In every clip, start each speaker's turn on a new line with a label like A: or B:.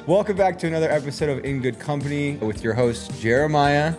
A: Welcome back to another episode of In Good Company with your hosts, Jeremiah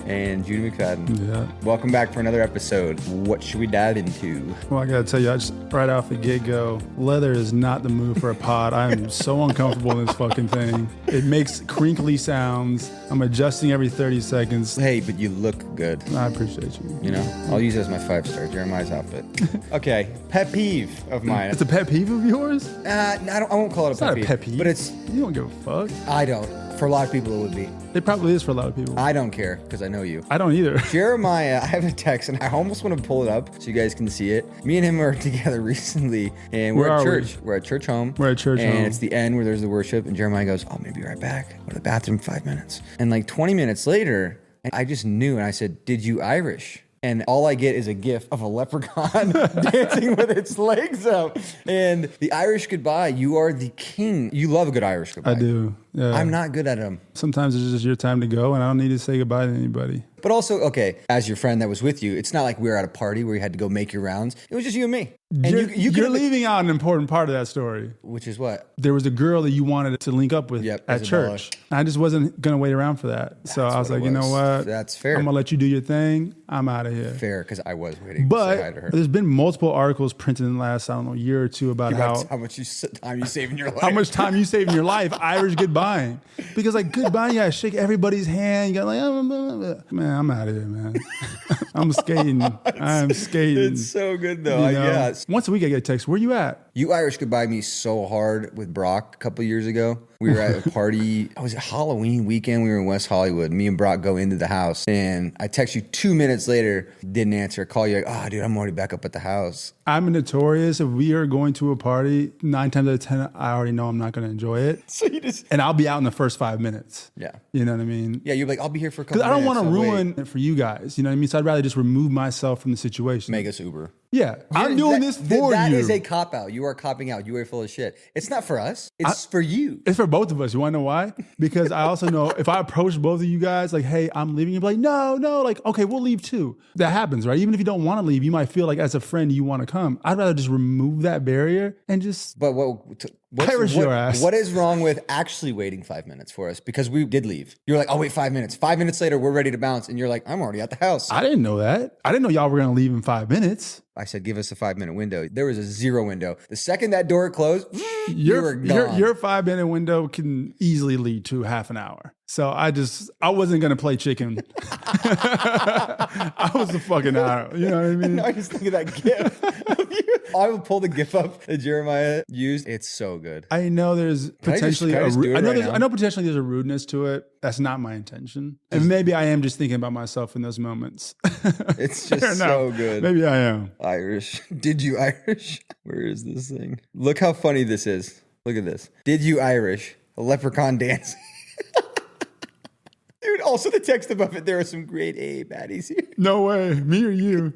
A: and Judy McFadden.
B: Yeah.
A: Welcome back for another episode. What should we dive into?
B: Well, I gotta tell you, I just right off the get-go, leather is not the move for a pod. I'm so uncomfortable in this fucking thing. It makes crinkly sounds. I'm adjusting every 30 seconds.
A: Hey, but you look good.
B: I appreciate you.
A: You know, I'll use it as my 5-star, Jeremiah's outfit. Okay, pet peeve of mine.
B: It's a pet peeve of yours?
A: I won't call it
B: It's not a pet peeve.
A: but it's,
B: You don't give a fuck.
A: I don't. For a lot of people, it would be.
B: It probably is for a lot of people.
A: I don't care because I know you.
B: I don't either.
A: Jeremiah, I have a text and I almost want to pull it up so you guys can see it. Me and him are together recently and we're at church. We're at church home.
B: We're at church home.
A: And it's the end where there's the worship and Jeremiah goes, "I'll maybe be right back. Go to the bathroom 5 minutes." And like 20 minutes later, I just knew and I said, "Did you Irish?" And all I get is a gif of a leprechaun dancing with its legs up. And the Irish goodbye, you are the king. You love a good Irish goodbye.
B: I do. Yeah.
A: I'm not good at them.
B: Sometimes it's just your time to go, and I don't need to say goodbye to anybody.
A: But also, okay, as your friend that was with you, it's not like we were at a party where you had to go make your rounds. It was just you and me. And
B: You're leaving out an important part of that story.
A: Which is what?
B: There was a girl that you wanted to link up with
A: Yep,
B: at
A: Isabella.
B: church. I just wasn't going to wait around for that. So I was like, you know what?
A: That's fair.
B: I'm going to let you do your thing. I'm out of here.
A: Fair, because I was waiting to say hi to her.
B: But there's been multiple articles printed in the last, year or two about
A: How much time you save in your life.
B: how much time you save in your life Irish goodbye. Because like goodbye, you got to shake everybody's hand. You got like, man, I'm out of here, man. I'm skating. I'm skating.
A: It's so good though.
B: You know?
A: Yeah.
B: Once a week I get a text, where you at?
A: You Irish goodbye me so hard with Brock a couple years ago. We were at a party. It was a Halloween weekend. We were in West Hollywood. Me and Brock go into the house. And I text you 2 minutes later, didn't answer. Call you like, "Oh, dude, I'm already back up at the house."
B: I'm notorious. If we are going to a party, 9 times out of 10, I already know I'm not going to enjoy it.
A: So you just...
B: And I'll be out in the first 5 minutes.
A: Yeah.
B: You know what I mean?
A: Yeah, you're like, "I'll be here for a couple
B: Because
A: minutes."
B: I don't want to ruin it for you guys. You know what I mean? So I'd rather just remove myself from the situation.
A: Make us Uber.
B: Yeah. I'm doing this for
A: That
B: you.
A: is a cop-out. You are copping out. You are full of shit. It's not for us. It's for you.
B: It's for both of us. You want to know why? Because I also know if I approach both of you guys like, "Hey, I'm leaving," you'll be like, no, like, okay, we'll leave too. That happens, right? Even if you don't want to leave, you might feel like as a friend you want to come. I'd rather just remove that barrier and just
A: But
B: your ass.
A: What is wrong with actually waiting 5 minutes for us? Because we did leave. You're like, "I'll wait 5 minutes." 5 minutes later, we're ready to bounce. And you're like, "I'm already at the house."
B: I didn't know that. I didn't know y'all were going to leave in 5 minutes.
A: I said, "Give us a 5-minute window." There was a 0 window. The second that door closed, you were gone.
B: Your 5-minute window can easily lead to half an hour. So I wasn't going to play chicken. I was the fucking hour. You know what I mean?
A: I just think of that GIF of you. I will pull the GIF up that Jeremiah used. It's so good.
B: I know there's potentially
A: can I just do it right now?
B: I know potentially there's a rudeness to it. That's not my intention. And maybe I am just thinking about myself in those moments.
A: It's just so good.
B: Maybe I am.
A: Irish. Did you Irish? Where is this thing? Look how funny this is. Look at this. Did you Irish? A leprechaun dancing. Dude, also the text above it, there are some grade A baddies here.
B: No way. Me or you?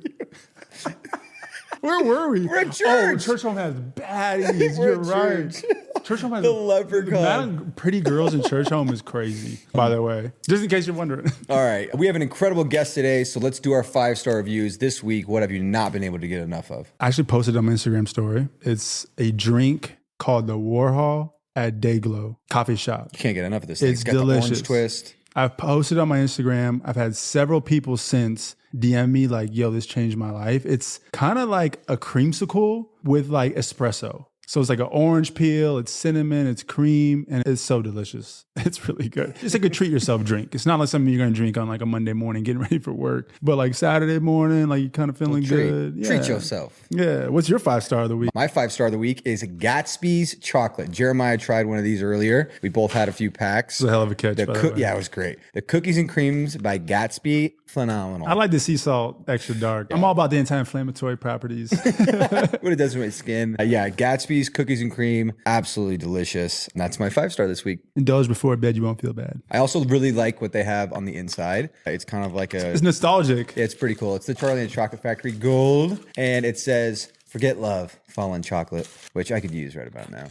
B: Where were we?
A: We're at church.
B: Oh, church home has baddies.
A: We're
B: You're
A: at
B: right.
A: church.
B: Church home has
A: The leprechaun.
B: The amount of pretty girls in church home is crazy, by the way. Just in case you're wondering.
A: All right. We have an incredible guest today, so let's do our 5-star reviews. This week, what have you not been able to get enough of?
B: I actually posted on my Instagram story. It's a drink called the Warhol at Dayglow Coffee Shop.
A: You can't get enough of this.
B: It's
A: got
B: delicious.
A: The orange twist.
B: I've posted on my Instagram. I've had several people since DM me like, "Yo, this changed my life." It's kind of like a creamsicle with like espresso. So it's like an orange peel, it's cinnamon, it's cream, and it's so delicious. It's really good. It's like a treat yourself drink. It's not like something you're gonna drink on like a Monday morning getting ready for work, but like Saturday morning, like you're kind of feeling good. Yeah.
A: Treat yourself.
B: Yeah. What's your 5-star of the week?
A: My 5-star of the week is Gatsby's chocolate. Jeremiah tried one of these earlier. We both had a few packs.
B: It's a hell of a catch. By the way.
A: Yeah, it was great. The cookies and creams by Gatsby, phenomenal.
B: I like the sea salt extra dark. Yeah. I'm all about the anti-inflammatory properties.
A: What it does with my skin. Yeah, Gatsby's cookies and cream, absolutely delicious. And that's my 5-star this week.
B: Indulge before bed, you won't feel bad.
A: I also really like what they have on the inside. It's kind of like
B: It's nostalgic.
A: It's pretty cool. It's the Charlie and the Chocolate Factory Gold. And it says, "Forget love, fall in chocolate," which I could use right about now.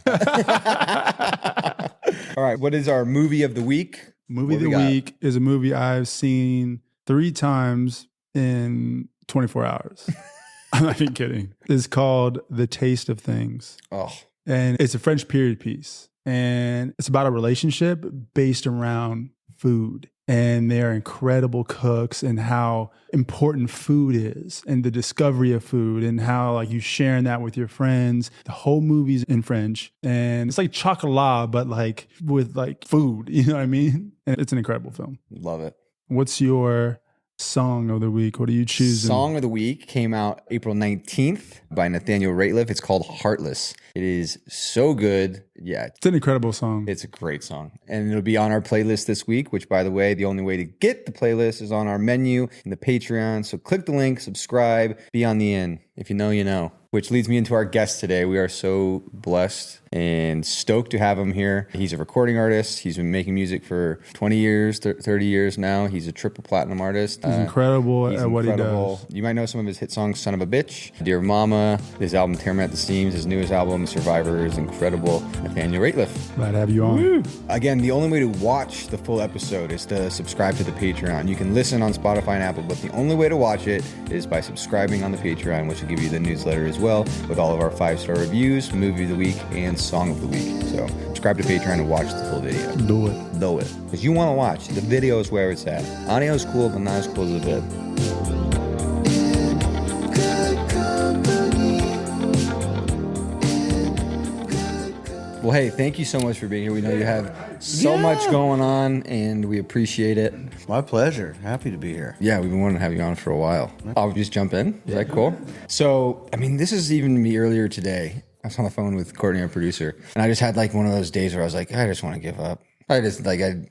A: All right, what is our movie of the week?
B: Movie of the week is a movie I've seen 3 times in 24 hours. I'm not even kidding. It's called The Taste of Things.
A: Oh.
B: And it's a French period piece. And it's about a relationship based around food. And they're incredible cooks, and how important food is, and the discovery of food, and how like you sharing that with your friends. The whole movie's in French, and it's like chocolat, but like with like food, you know what I mean? And it's an incredible film.
A: Love it.
B: What's your song of the week? What are you choosing?
A: Song of the week came out April 19th by Nathaniel Rateliff. It's called Heartless. It is so good. Yeah.
B: It's an incredible song.
A: It's a great song. And it'll be on our playlist this week, which, by the way, the only way to get the playlist is on our menu in the Patreon. So click the link, subscribe, be on the in. If you know, you know. Which leads me into our guest today. We are so blessed and stoked to have him here. He's a recording artist. He's been making music for 20 years, 30 years now. He's a triple platinum artist.
B: He's incredible at what he does.
A: You might know some of his hit songs, Son of a Bitch, Dear Mama, his album Tear Me at the Seams, his newest album, Survivor, is incredible. Nathaniel Rateliff.
B: Glad to have you on.
A: Woo. Again, the only way to watch the full episode is to subscribe to the Patreon. You can listen on Spotify and Apple, but the only way to watch it is by subscribing on the Patreon, which will give you the newsletter as well, with all of our 5-star reviews, movie of the week, and song of the week. So subscribe to Patreon and watch the full video.
B: Do it.
A: Do it. Because you want to watch. The video is where it's at. Audio is cool, but not as cool as the vid. Well, hey, thank you so much for being here. We know you have so much going on, and we appreciate it.
C: My pleasure. Happy to be here.
A: Yeah, we've been wanting to have you on for a while. I'll just jump in. Is that cool? So, I mean, this is even me earlier today. I was on the phone with Courtney, our producer, and I just had like one of those days where I was like, I just want to give up.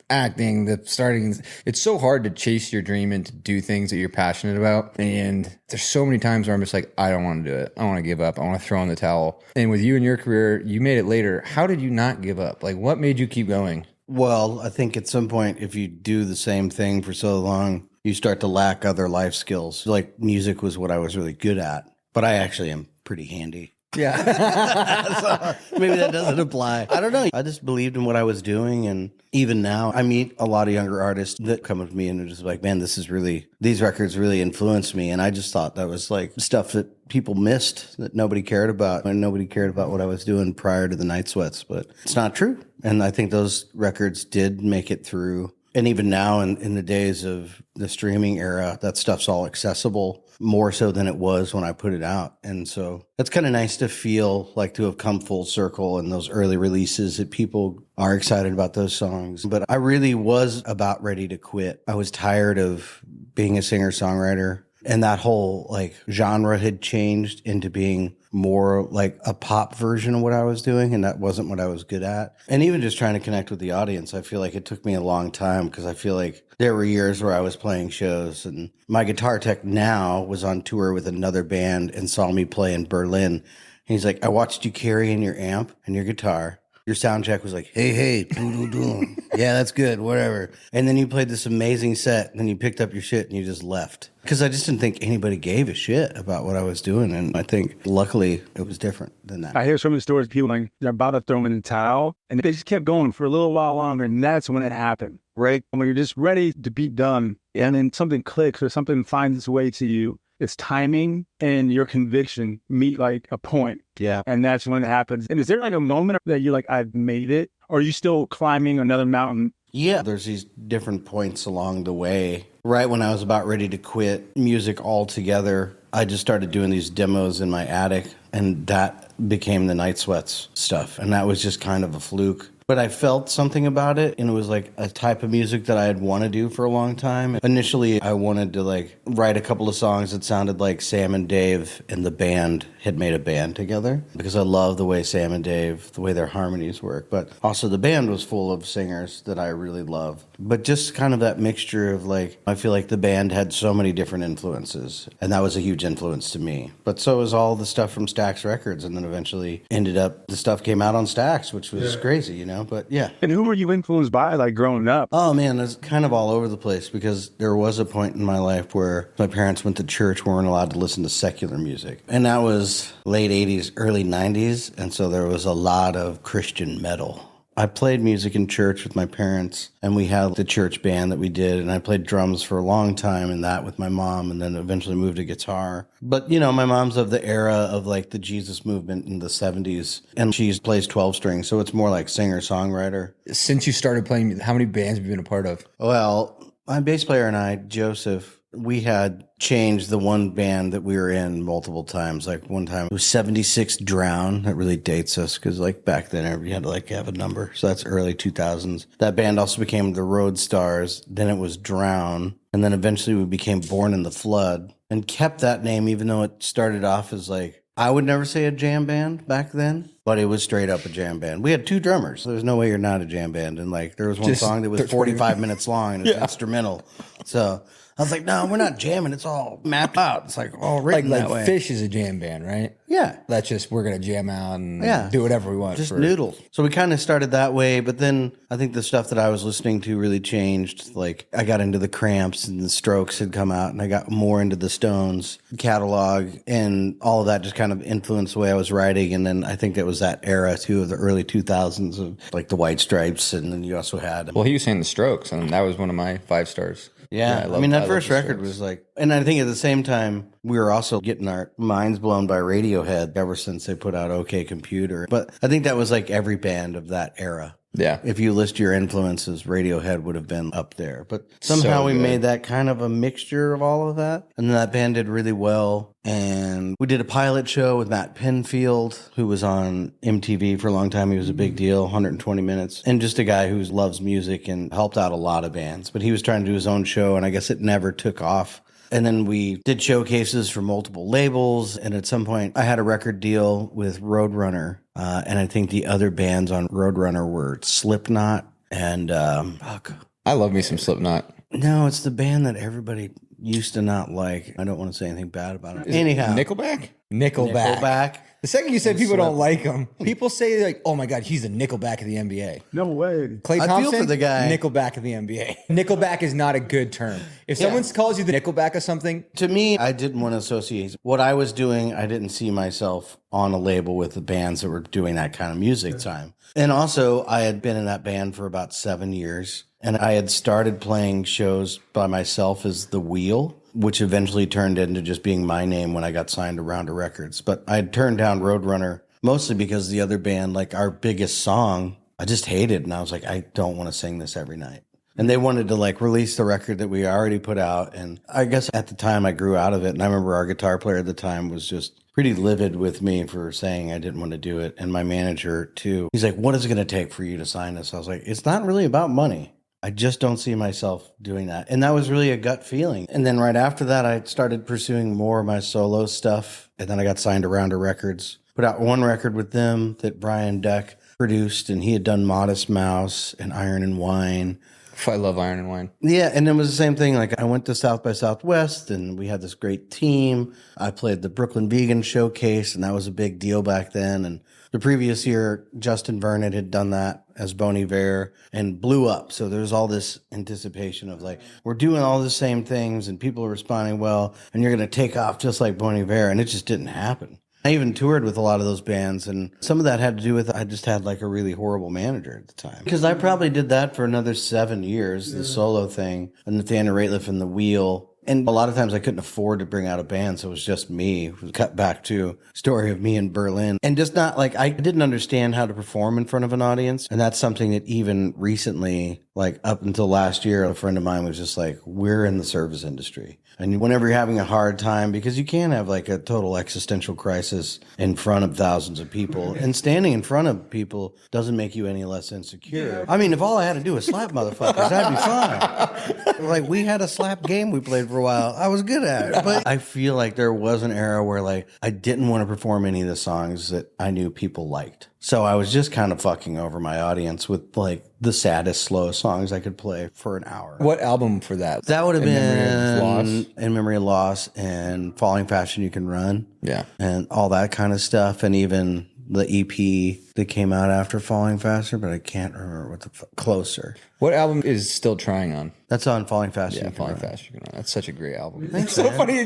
A: Acting, it's so hard to chase your dream and to do things that you're passionate about. And there's so many times where I'm just like, I don't want to do it. I want to give up. I want to throw in the towel. And with you and your career, you made it later. How did you not give up? Like, what made you keep going?
C: Well, I think at some point, if you do the same thing for so long, you start to lack other life skills. Like music was what I was really good at, but I actually am pretty handy.
A: Yeah.
C: So maybe that doesn't apply. I don't know. I just believed in what I was doing. And even now, I meet a lot of younger artists that come up to me and are just like, man, these records really influenced me. And I just thought that was like stuff that people missed, that nobody cared about. And nobody cared about what I was doing prior to the Night Sweats. But it's not true. And I think those records did make it through. And even now in the days of the streaming era, that stuff's all accessible more so than it was when I put it out. And so it's kind of nice to feel like to have come full circle in those early releases, that people are excited about those songs. But I really was about ready to quit. I was tired of being a singer-songwriter, and that whole like genre had changed into being more like a pop version of what I was doing, and that wasn't what I was good at. And even just trying to connect with the audience, I feel like it took me a long time, because I feel like there were years where I was playing shows, and my guitar tech now was on tour with another band and saw me play in Berlin. And he's like, I watched you carry in your amp and your guitar. Your sound check was like, hey, doo-doo-doo. Yeah, that's good, whatever. And then you played this amazing set, and then you picked up your shit and you just left. Because I just didn't think anybody gave a shit about what I was doing. And I think, luckily, it was different than that.
D: I hear some of the stories, people like, they're about to throw in the towel, and they just kept going for a little while longer, and that's when it happened, right? When you're just ready to be done, and then something clicks or something finds its way to you. It's timing and your conviction meet like a point.
C: Yeah.
D: And that's when it happens. And is there like a moment that you're like, I've made it? Or are you still climbing another mountain?
C: Yeah. There's these different points along the way. Right when I was about ready to quit music altogether, I just started doing these demos in my attic, and that became the Night Sweats stuff. And that was just kind of a fluke. But I felt something about it, and it was like a type of music that I had wanted to do for a long time. Initially, I wanted to like write a couple of songs that sounded like Sam and Dave and the band had made a band together, because I love the way Sam and Dave, the way their harmonies work. But also the band was full of singers that I really love. But just kind of that mixture of like, I feel like the band had so many different influences, and that was a huge influence to me. But so was all the stuff from Stax Records, and then eventually ended up, the stuff came out on Stax, which was crazy, you know? But yeah.
D: And who were you influenced by, like growing up?
C: Oh man, it's kind of all over the place, because there was a point in my life where my parents went to church, weren't allowed to listen to secular music. And that was late 80s, early 90s. And so there was a lot of Christian metal. I played music in church with my parents, and we had the church band that we did, and I played drums for a long time in that with my mom, and then eventually moved to guitar. But, my mom's of the era of like the Jesus movement in the 70s, and she plays 12 strings, so it's more like singer-songwriter.
A: Since you started playing, how many bands have you been a part of?
C: Well, my bass player and I, Joseph, we had changed the one band that we were in multiple times. Like one time it was 76 Drown. That really dates us because like back then everybody had to like have a number. So that's early 2000s. That band also became the Road Stars. Then it was Drown. And then eventually we became Born in the Flood and kept that name even though it started off as like, I would never say a jam band back then, but it was straight up a jam band. We had 2 drummers. There's no way you're not a jam band. And like there was one song that was 45 minutes long and it's instrumental. So I was like, no, we're not jamming. It's all mapped out. It's like all written
A: Like
C: that way.
A: Fish is a jam band, right?
C: Yeah.
A: That's just, we're going to jam out and do whatever we want.
C: Just noodle. So we kind of started that way. But then I think the stuff that I was listening to really changed. Like I got into the Cramps and the Strokes had come out and I got more into the Stones catalog and all of that just kind of influenced the way I was writing. And then I think it was that era too of the early 2000s of like the White Stripes. And then you also had.
A: Well, he was saying the Strokes and that was one of my 5 stars.
C: Yeah, I mean, that first record was like, and I think at the same time, we were also getting our minds blown by Radiohead ever since they put out OK Computer. But I think that was like every band of that era.
A: Yeah.
C: If you list your influences, Radiohead would have been up there. But somehow we made that kind of a mixture of all of that. And then that band did really well. And we did a pilot show with Matt Pinfield, who was on MTV for a long time. He was a big deal, 120 minutes. And just a guy who loves music and helped out a lot of bands. But he was trying to do his own show, and I guess it never took off. And then we did showcases for multiple labels. And at some point, I had a record deal with Roadrunner. And I think the other bands on Roadrunner were Slipknot and...
A: I love me some Slipknot.
C: No, it's the band that everybody used to not like. I don't want to say anything bad about it. Anyhow.
A: Nickelback? Nickelback. The second you said people don't like him, people say like, "Oh my God, he's the Nickelback of the NBA."
D: No way.
A: Klay Thompson,
C: I feel for the guy.
A: Nickelback of the NBA. Nickelback is not a good term. If someone calls you the Nickelback of something,
C: to me, I didn't want to associate what I was doing. I didn't see myself on a label with the bands that were doing that kind of music time. And also, I had been in that band for about 7 years, and I had started playing shows by myself as The Wheel, which eventually turned into just being my name when I got signed to Rounder Records. But I had turned down Roadrunner mostly because the other band, like our biggest song, I just hated. And I was like, I don't want to sing this every night. And they wanted to like release the record that we already put out. And I guess at the time I grew out of it. And I remember our guitar player at the time was just pretty livid with me for saying I didn't want to do it. And my manager too. He's like, what is it going to take for you to sign this? I was like, it's not really about money. I just don't see myself doing that. And that was really a gut feeling. And then right after that, I started pursuing more of my solo stuff. And then I got signed to Rounder Records. Put out one record with them that Brian Deck produced. And he had done Modest Mouse and Iron and Wine.
A: I love Iron and Wine.
C: Yeah, and it was the same thing. Like I went to South by Southwest and we had this great team. I played the Brooklyn Vegan Showcase and that was a big deal back then. And the previous year, Justin Vernon had done that as Bon Iver and blew up. So there's all this anticipation of like, we're doing all the same things and people are responding well and you're going to take off just like Bon Iver. And it just didn't happen. I even toured with a lot of those bands, and some of that had to do with I just had like a really horrible manager at the time. Because I probably did that for another 7 years, the solo thing, and Nathaniel Rateliff and The Wheel. And a lot of times I couldn't afford to bring out a band, so it was just me. It was cut back to story of me in Berlin. And just not like, I didn't understand how to perform in front of an audience. And that's something that even recently, like up until last year, a friend of mine was just like, we're in the service industry. And whenever you're having a hard time, because you can have like a total existential crisis in front of thousands of people, and standing in front of people doesn't make you any less insecure. I mean, if all I had to do was slap motherfuckers, that'd be fine. Like we had a slap game we played for a while. I was good at it. But I feel like there was an era where like I didn't want to perform any of the songs that I knew people liked. So I was just kind of fucking over my audience with like the saddest, slowest songs I could play for an hour.
A: What album for that?
C: That would have been
A: Loss?
C: In Memory of Loss and Falling Faster Than You Can Run.
A: Yeah.
C: And all that kind of stuff. And even the EP that came out after Falling Faster, but I can't remember what Closer.
A: What album is Still Trying on?
C: That's on Falling Faster.
A: Yeah, Falling Faster. You can Run. That's such a great album. It's so funny.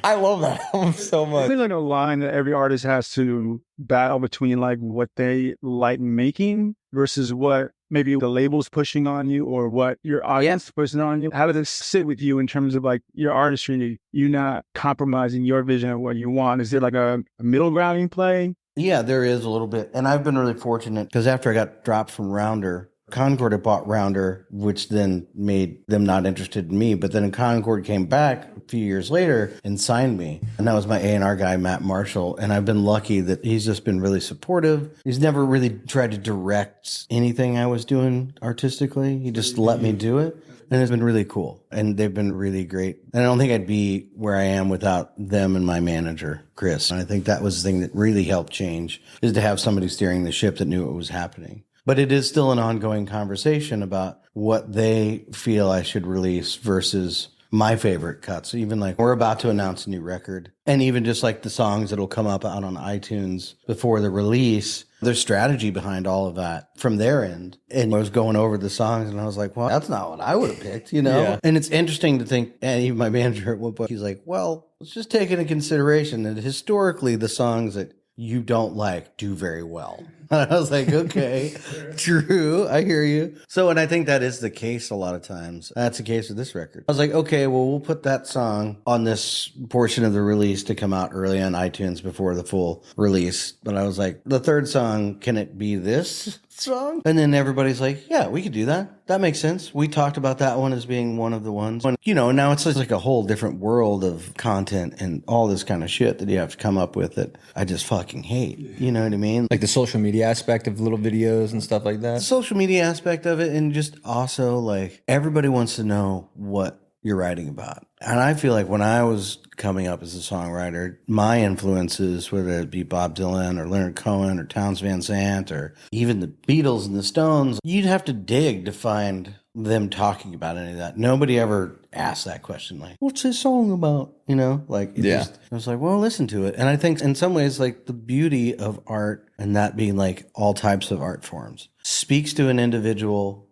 A: I love that album so much.
D: There's like a line that every artist has to battle between like what they like making versus what maybe the label's pushing on you or what your audience is pushing on you? How does this sit with you in terms of like your artistry, you not compromising your vision of what you want? Is there like a middle ground you play?
C: Yeah, there is a little bit. And I've been really fortunate because after I got dropped from Rounder, Concord had bought Rounder, which then made them not interested in me. But then Concord came back a few years later and signed me. And that was my A&R guy, Matt Marshall. And I've been lucky that he's just been really supportive. He's never really tried to direct anything I was doing artistically. He just let me do it. And it's been really cool. And they've been really great. And I don't think I'd be where I am without them and my manager, Chris. And I think that was the thing that really helped change, is to have somebody steering the ship that knew what was happening. But it is still an ongoing conversation about what they feel I should release versus my favorite cuts. Even like we're about to announce a new record, and even just like the songs that'll come up out on iTunes before the release, there's strategy behind all of that from their end. And I was going over the songs and I was like, well, that's not what I would have picked, you know?
A: Yeah.
C: And it's interesting to think, and even my manager at one point, he's like, well, let's just take into consideration that historically the songs that you don't like do very well. I was like, okay, true. I hear you. So, and I think that is the case a lot of times. That's the case with this record. I was like, okay, well, we'll put that song on this portion of the release to come out early on iTunes before the full release. But I was like, the third song, can it be this song? And then everybody's like, yeah, we could do that. That makes sense. We talked about that one as being one of the ones. And, you know, now it's just like a whole different world of content and all this kind of shit that you have to come up with that I just fucking hate. You know what I mean?
A: Like the social media aspect of little videos and stuff like that.
C: The social media aspect of it, and just also like everybody wants to know what you're writing about. And I feel like when I was coming up as a songwriter, my influences, whether it be Bob Dylan or Leonard Cohen or Townes Van Zandt or even the Beatles and the Stones, you'd have to dig to find them talking about any of that. Nobody ever asked that question, like, what's this song about? You know, like, I was like, well, listen to it. And I think in some ways, like the beauty of art, and that being like all types of art forms, speaks to an individual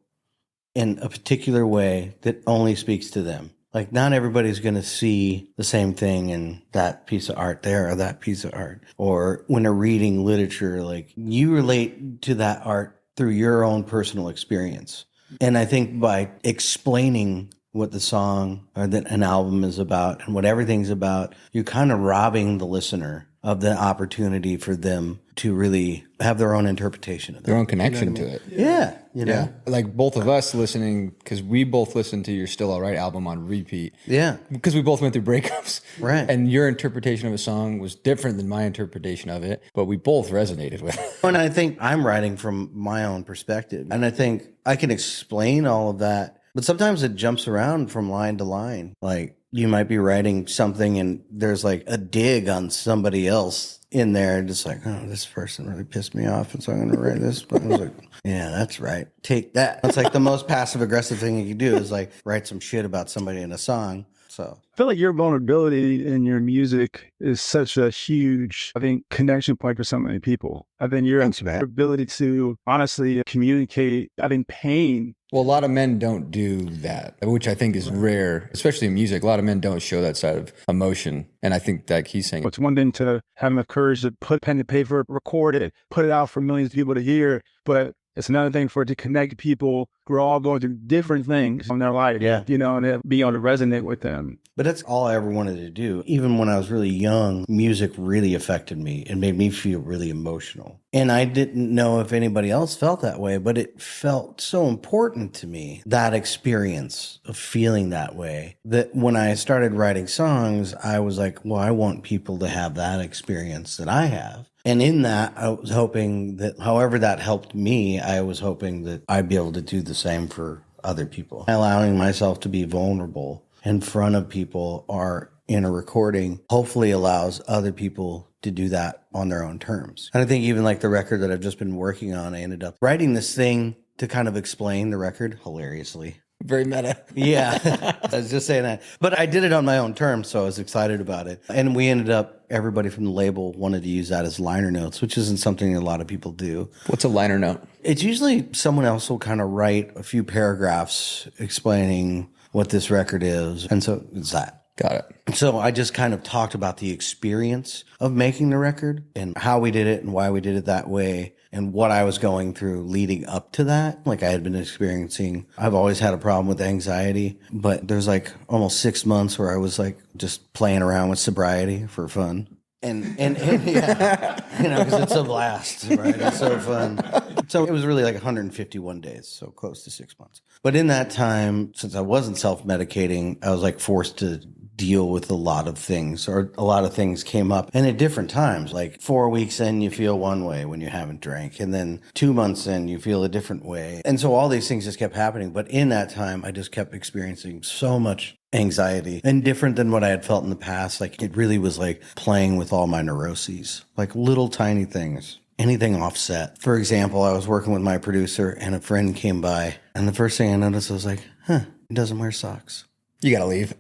C: in a particular way that only speaks to them. Like, not everybody's going to see the same thing in that piece of art there or that piece of art. Or when they're reading literature, like, you relate to that art through your own personal experience. And I think by explaining what the song or that an album is about and what everything's about, you're kind of robbing the listener of the opportunity for them to really have their own interpretation of that.
A: Their own connection to it.
C: Yeah. You know?
A: Like both of us listening, because we both listened to your Still All Right album on repeat.
C: Yeah.
A: Because we both went through breakups.
C: Right.
A: And your interpretation of a song was different than my interpretation of it, but we both resonated with it.
C: And I think I'm writing from my own perspective. And I think I can explain all of that, but sometimes it jumps around from line to line. Like, you might be writing something and there's like a dig on somebody else in there, and just like, oh, this person really pissed me off, and so I'm going to write this. But I was like, yeah, that's right. Take that. It's like the most passive aggressive thing you can do is like write some shit about somebody in a song. So
D: I feel like your vulnerability in your music is such a huge, I think, connection point for so many people. I think your ability to honestly communicate, I think, pain.
A: Well, a lot of men don't do that, which I think is rare, especially in music. A lot of men don't show that side of emotion. And I think that he's saying
D: It's one thing to have the courage to put pen to paper, record it, put it out for millions of people to hear, but it's another thing for it to connect people who are all going through different things in their life, you know, and be able to resonate with them.
C: But that's all I ever wanted to do. Even when I was really young, music really affected me and made me feel really emotional. And I didn't know if anybody else felt that way, but it felt so important to me, that experience of feeling that way, that when I started writing songs, I was like, well, I want people to have that experience that I have. And in that, I was hoping that however that helped me, I was hoping that I'd be able to do the same for other people. Allowing myself to be vulnerable in front of people or in a recording hopefully allows other people to do that on their own terms. And I think even like the record that I've just been working on, I ended up writing this thing to kind of explain the record hilariously.
A: very meta.
C: Yeah, I was just saying that. But I did it on my own terms, so I was excited about it. And we ended up, everybody from the label wanted to use that as liner notes, which isn't something a lot of people do.
A: What's a liner note?
C: It's usually someone else will kind of write a few paragraphs explaining what this record is. And so it's that.
A: Got it.
C: So I just kind of talked about the experience of making the record and how we did it and why we did it that way. and what I was going through leading up to that. Like I had been experiencing, I've always had a problem with anxiety, but there's like almost 6 months where I was like just playing around with sobriety for fun. And yeah, because it's a blast, right? It's so fun. So it was really like 151 days, so close to 6 months. But in that time, since I wasn't self-medicating, I was like forced to deal with a lot of things, or a lot of things came up, and at different times. Like 4 weeks in, you feel one way when you haven't drank, and then 2 months in, you feel a different way. And so all these things just kept happening. But in that time, I just kept experiencing so much anxiety, and different than what I had felt in the past. Like it really was like playing with all my neuroses, like little tiny things. Anything offset. For example, I was working with my producer and a friend came by, and the first thing I noticed, I was like, he doesn't wear socks.
A: You gotta leave.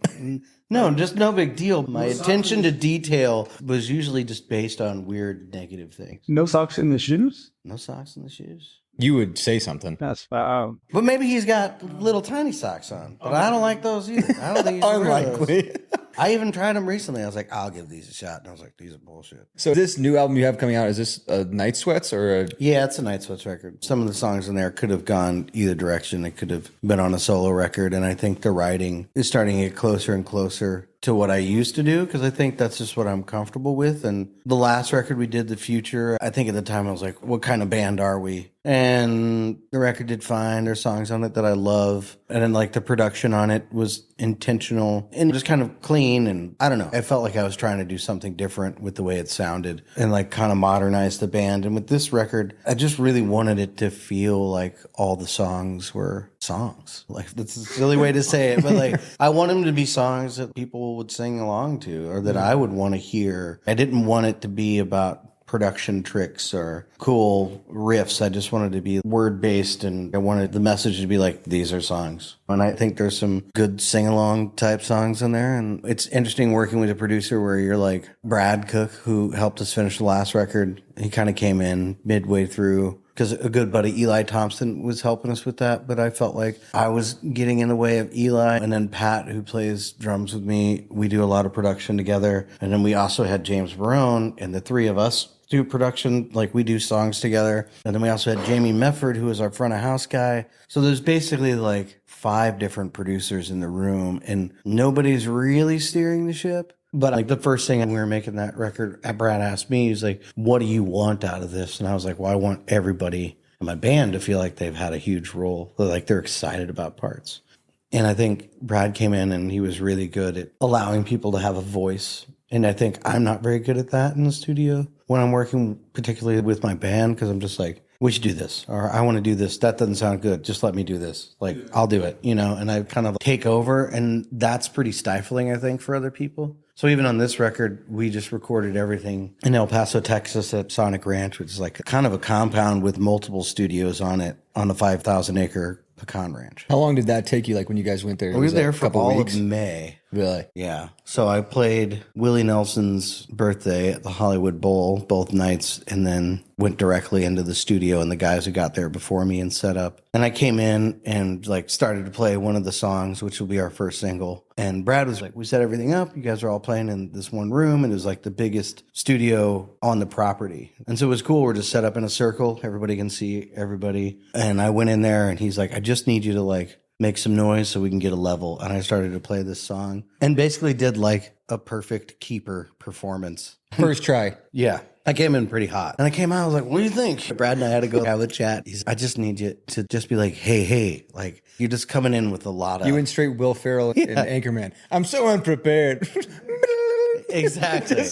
C: No, just no big deal. My attention to detail was usually just based on weird negative things.
D: No socks in the shoes?
C: No socks in the shoes.
A: You would say something.
D: That's wow.
C: But maybe he's got little tiny socks on. But I don't like those either. I don't think he's
A: Unlikely.
C: I even tried them recently. I was like, I'll give these a shot. And I was like, these are bullshit.
A: So this new album you have coming out, is this a Night Sweats or a...
C: Yeah, it's a Night Sweats record. Some of the songs in there could have gone either direction. It could have been on a solo record. And I think the writing is starting to get closer and closer to what I used to do, because I think that's just what I'm comfortable with. And the last record we did, The Future, I think at the time I was like, what kind of band are we? And the record did fine. There's songs on it that I love. And then like the production on it was intentional and just kind of clean. And I don't know, I felt like I was trying to do something different with the way it sounded and like kind of modernize the band. And with this record, I just really wanted it to feel like all the songs were songs. Like that's a silly way to say it, but like I want them to be songs that people would sing along to, or that I would want to hear. I didn't want it to be about production tricks or cool riffs. I just wanted to be word based, and I wanted the message to be like, these are songs. And I think there's some good sing along type songs in there. And it's interesting working with a producer where you're like Brad Cook, who helped us finish the last record. He kind of came in midway through, because a good buddy, Eli Thompson, was helping us with that. But I felt like I was getting in the way of Eli. And then Pat, who plays drums with me, we do a lot of production together. And then we also had James Barone, and the three of us do production, like we do songs together. And then we also had Jamie Mefford, who is our front of house guy. So there's basically like 5 different producers in the room, and nobody's really steering the ship. But like the first thing when we were making that record, Brad asked me, he's like, what do you want out of this? And I was like, well, I want everybody in my band to feel like they've had a huge role, like they're excited about parts. And I think Brad came in and he was really good at allowing people to have a voice. And I think I'm not very good at that in the studio when I'm working, particularly with my band, because I'm just like, we should do this, or I want to do this. That doesn't sound good. Just let me do this. Like, I'll do it, and I kind of take over. And that's pretty stifling, I think, for other people. So even on this record, we just recorded everything in El Paso, Texas at Sonic Ranch, which is like kind of a compound with multiple studios on it, on the 5,000 acre pecan ranch.
A: How long did that take you, like when you guys went there?
C: We were there for all
A: weeks?
C: of May.
A: Really?
C: Yeah. So I played Willie Nelson's birthday at the Hollywood Bowl both nights, and then went directly into the studio and the guys who got there before me and set up. And I came in and like started to play one of the songs, which will be our first single. And Brad was like, we set everything up. You guys are all playing in this one room. And it was like the biggest studio on the property. And so it was cool. We're just set up in a circle. Everybody can see everybody. And I went in there and he's like, I just need you to like make some noise so we can get a level. And I started to play this song and basically did like a perfect keeper performance.
A: First try.
C: Yeah. I came in pretty hot. And I came out, I was like, what do you think? Brad and I had to go have a chat. I just need you to just be like, hey, like, you're just coming in with a lot of...
A: You went straight Will Ferrell and Anchorman. I'm so unprepared.
C: Exactly.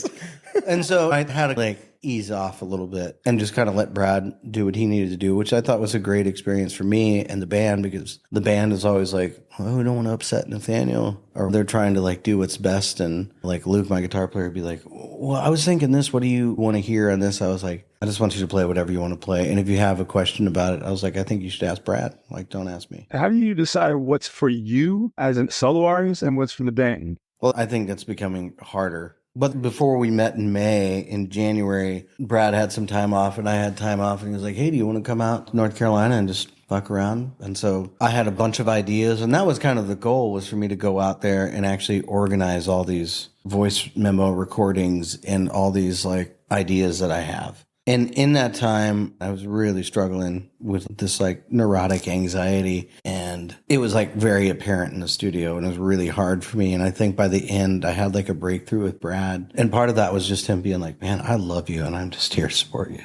C: And so I had to like ease off a little bit and just kind of let Brad do what he needed to do, which I thought was a great experience for me and the band, because the band is always like, well, we don't want to upset Nathaniel, or they're trying to like do what's best. And like Luke, my guitar player, would be like, well, I was thinking this, what do you want to hear on this? I was like, I just want you to play whatever you want to play. And if you have a question about it, I was like, I think you should ask Brad. Like, don't ask me.
D: How do you decide what's for you as a solo artist and what's for the band?
C: Well, I think that's becoming harder. But before we met in May, in January, Brad had some time off and I had time off, and he was like, hey, do you want to come out to North Carolina and just fuck around? And so I had a bunch of ideas, and that was kind of the goal, was for me to go out there and actually organize all these voice memo recordings and all these like ideas that I have. And in that time, I was really struggling with this like neurotic anxiety. And it was like very apparent in the studio, and it was really hard for me. And I think by the end, I had like a breakthrough with Brad. And part of that was just him being like, man, I love you, and I'm just here to support you.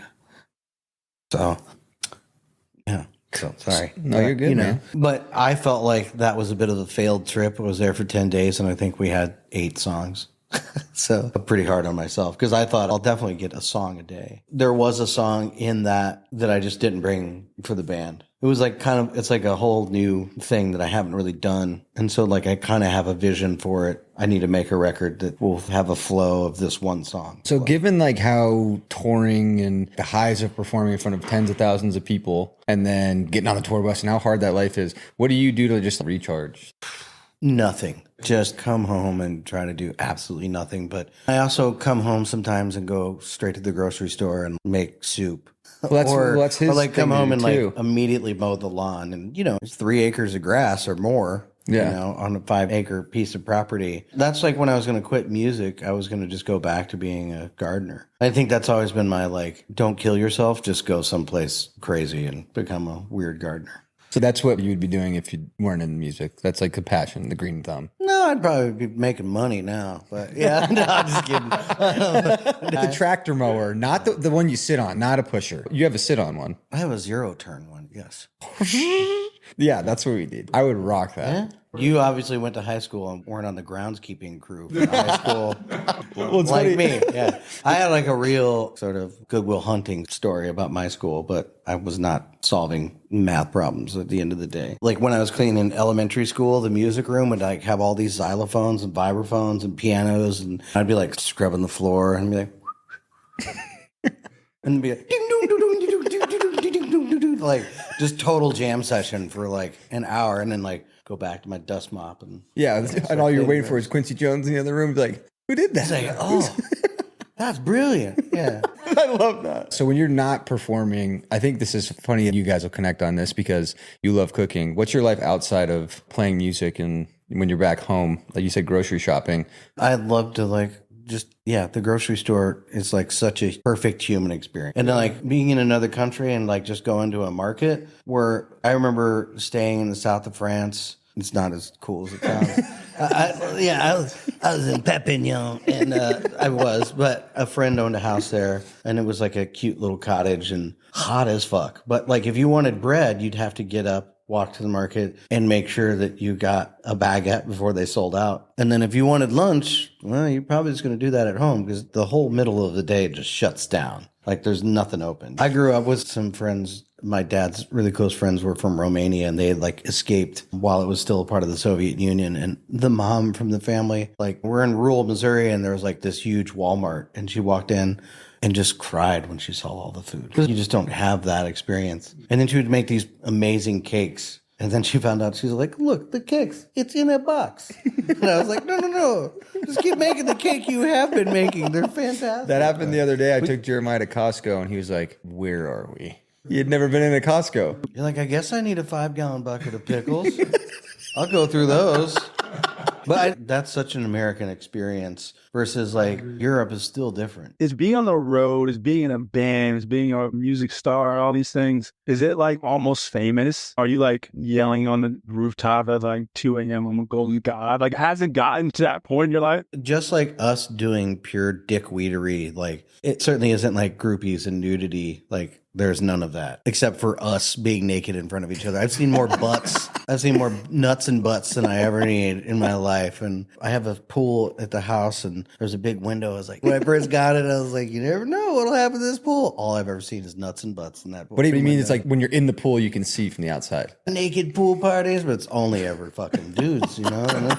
C: So, yeah. So sorry.
A: No, you're good, man.
C: But I felt like that was a bit of a failed trip. I was there for 10 days, and I think we had 8 songs. So I'm pretty hard on myself because I thought I'll definitely get a song a day. There was a song in that I just didn't bring for the band. It was like it's like a whole new thing that I haven't really done. And so like I kind of have a vision for it. I need to make a record that will have a flow of this one song.
A: So given like how touring and the highs of performing in front of tens of thousands of people and then getting on the tour bus and how hard that life is, what do you do to just recharge?
C: Nothing. Just come home and try to do absolutely nothing. But I also come home sometimes and go straight to the grocery store and make soup.
A: Well, that's his
C: or like come
A: thing
C: home
A: to
C: and
A: do,
C: like
A: too.
C: immediately mow the lawn. And, it's 3 acres of grass or more,
A: Yeah.
C: on a 5-acre piece of property. That's like when I was going to quit music, I was going to just go back to being a gardener. I think that's always been my like, don't kill yourself, just go someplace crazy and become a weird gardener.
A: So that's what you would be doing if you weren't in music. That's like the passion, the green thumb.
C: No, I'd probably be making money now, but yeah, no, I'm just kidding.
A: The tractor mower, not the one you sit on, not a pusher. You have a sit on one.
C: I have a 0-turn one, yes.
A: Yeah, that's what we did. I would rock that.
C: Yeah. You obviously went to high school and weren't on the groundskeeping crew in high school.
A: Well, it's
C: like
A: funny.
C: me, yeah. I had like a real sort of Goodwill Hunting story about my school, but I was not solving math problems at the end of the day. Like when I was cleaning elementary school, the music room would like have all these xylophones and vibraphones and pianos, and I'd be like scrubbing the floor and be like, and be like, ding, dong, dong, dong, ding, dong, ding, dong, ding, dong, dong, dong, dong, like just total jam session for like an hour, and then like go back to my dust mop and
A: Yeah, and all you're waiting for is Quincy Jones in the other room. Be like, who did that?
C: it's like, oh, that's brilliant. Yeah.
A: I love that. So when you're not performing, I think this is funny. You guys will connect on this because you love cooking. What's your life outside of playing music and when you're back home? Like you said, grocery shopping.
C: I'd love to like the grocery store is like such a perfect human experience. And then like being in another country and like just going to a market where I remember staying in the south of France. It's not as cool as it sounds. I was in Perpignan, and but a friend owned a house there, and it was like a cute little cottage and hot as fuck. But like if you wanted bread, you'd have to get up, walk to the market, and make sure that you got a baguette before they sold out. And then if you wanted lunch, well, you're probably just going to do that at home because the whole middle of the day just shuts down. Like there's nothing open. I grew up with some friends. My dad's really close friends were from Romania, and they had like escaped while it was still a part of the Soviet Union. And the mom from the family, like we're in rural Missouri, and there was like this huge Walmart, and she walked in and just cried when she saw all the food. You just don't have that experience. And then she would make these amazing cakes. And then she found out, she was like, look, the cakes, it's in a box. And I was like, no. Just keep making the cake you have been making. They're fantastic.
A: That happened the other day. I took Jeremiah to Costco and he was like, where are we? He had never been in a Costco.
C: You're like, I guess I need a 5-gallon bucket of pickles. I'll go through those. But that's such an American experience versus like Europe is still different.
D: It's being on the road, it's being in a band, it's being a music star, all these things. Is it like almost famous? Are you like yelling on the rooftop at like 2 a.m. I'm a golden god? Like, has it gotten to that point in your life?
C: Just like us doing pure dickweedery, like it certainly isn't like groupies and nudity. Like there's none of that except for us being naked in front of each other. I've seen more butts. I've seen more nuts and butts than I ever need in my life. And I have a pool at the house and there's a big window. I was like, when I first got it, I was like, you never know what'll happen to this pool. All I've ever seen is nuts and butts in that pool.
A: What do you mean? It's like when you're in the pool, you can see from the outside.
C: Naked pool parties, but it's only ever fucking dudes, you know? And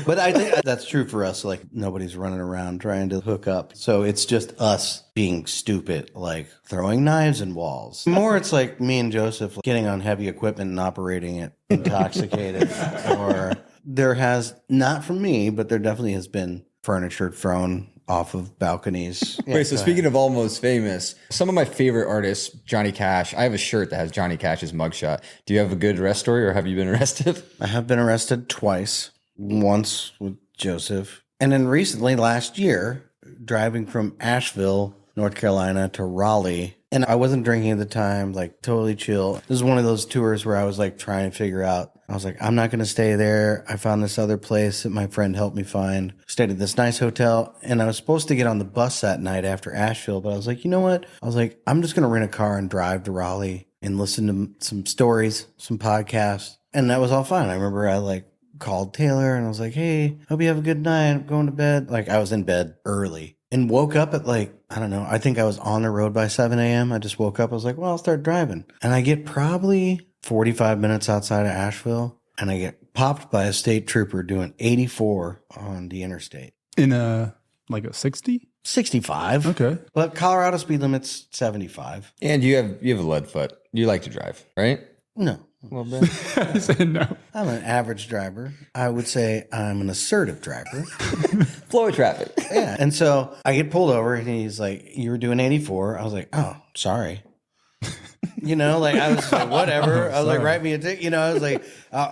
C: but I think that's true for us. Like nobody's running around trying to hook up. So it's just us being stupid, like throwing knives in walls. More it's like me and Joseph getting on heavy equipment and operating it intoxicated. Or there has, not from me, but there definitely has been furniture thrown off of balconies.
A: Wait, so speaking of almost famous, some of my favorite artists, Johnny Cash, I have a shirt that has Johnny Cash's mugshot. Do you have a good arrest story or have you been arrested?
C: I have been arrested twice, once with Joseph. And then recently, last year, driving from Asheville, North Carolina to Raleigh. And I wasn't drinking at the time, like totally chill. This is one of those tours where I was like trying to figure out, I was like, I'm not going to stay there. I found this other place that my friend helped me find. Stayed at this nice hotel. And I was supposed to get on the bus that night after Asheville. But I was like, you know what? I was like, I'm just going to rent a car and drive to Raleigh and listen to some stories, some podcasts. And that was all fine. I remember I like called Taylor and I was like, hey, hope you have a good night. I'm going to bed. Like I was in bed early. And woke up at like, I don't know, I think I was on the road by 7 a.m. I just woke up. I was like, well, I'll start driving. And I get probably 45 minutes outside of Asheville. And I get popped by a state trooper doing 84 on the interstate.
B: In like a 60?
C: 65.
B: Okay.
C: But Colorado speed limit's 75.
A: And you have a lead foot. You like to drive, right?
C: No.
A: A little bit.
B: I said no.
C: I'm an average driver. I would say I'm an assertive driver.
A: Flow of traffic.
C: Yeah. And so I get pulled over and he's like, you were doing 84. I was like, oh, sorry. You know, like I was like, whatever. I was like, write me a ticket. You know, I was like,